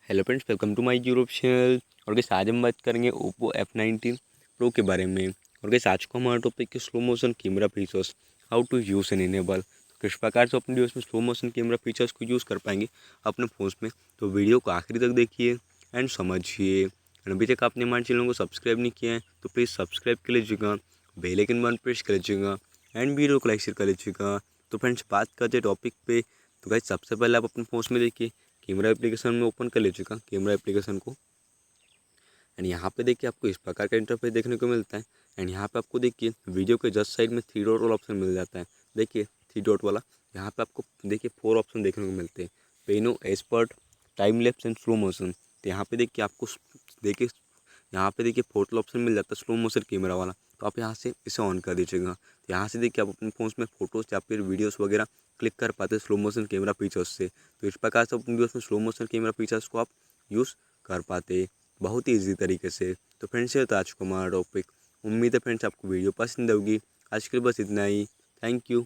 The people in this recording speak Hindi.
Hello friends, welcome to my YouTube channel. और गाइस आज हम बात करेंगे ओप्पो F19 प्रो के बारे में। और गाइस आज को हमारा टॉपिक है slow motion camera features, how to use and enable. तो किस प्रकार से अपने वीडियोस में स्लो मोशन कैमरा फीचर्स को यूज़ कर पाएंगे अपने फ़ोन में। तो वीडियो को आखिरी तक देखिए एंड समझिए। और अभी तक आपने हमारे चैनल को सब्सक्राइब नहीं किया है तो प्लीज़ सब्सक्राइब कर लीजिएगा, बेल आइकन बटन प्रेस कर लीजिएगा एंड वीडियो को लाइक शेयर कर लीजिएगा। तो फ्रेंड्स बात करते टॉपिक पे। तो गाइस सबसे पहले आप अपने फ़ोन में देखिए, कैमरा एप्लीकेशन में ओपन कर लीजिएगा कैमरा एप्लीकेशन को। एंड यहाँ पे देखिए आपको इस प्रकार का इंटरफेस देखने को मिलता है। एंड यहाँ पे आपको देखिए वीडियो के जस्ट साइड में 3 डॉट वाला ऑप्शन मिल जाता है। देखिए 3 डॉट वाला, यहाँ पे आपको देखिए 4 ऑप्शन देखने को मिलते हैं, pano, expert, time lapse and slow motion. तो यहाँ पे देखिए आपको देखिए यहाँ पे देखिए फोटो ऑप्शन मिल जाता है स्लो मोशन कैमरा वाला। तो आप यहाँ से इसे ऑन कर दीजिएगा। तो यहाँ से देखिए आप अपने फ़ोन में फोटोज़ या फिर वीडियोस वगैरह क्लिक कर पाते हैं स्लो मोशन कैमरा फीचर्स से। तो इस प्रकार से अपने वीडियोस में स्लो मोशन कैमरा फीचर्स को आप यूज़ कर पाते हैं बहुत ही ईजी तरीके से। तो फ्रेंड्स ये था आज को हमारा टॉपिक। उम्मीद है फ्रेंड्स आपको वीडियो पसंद होगी। आज के लिए बस इतना ही। Thank you.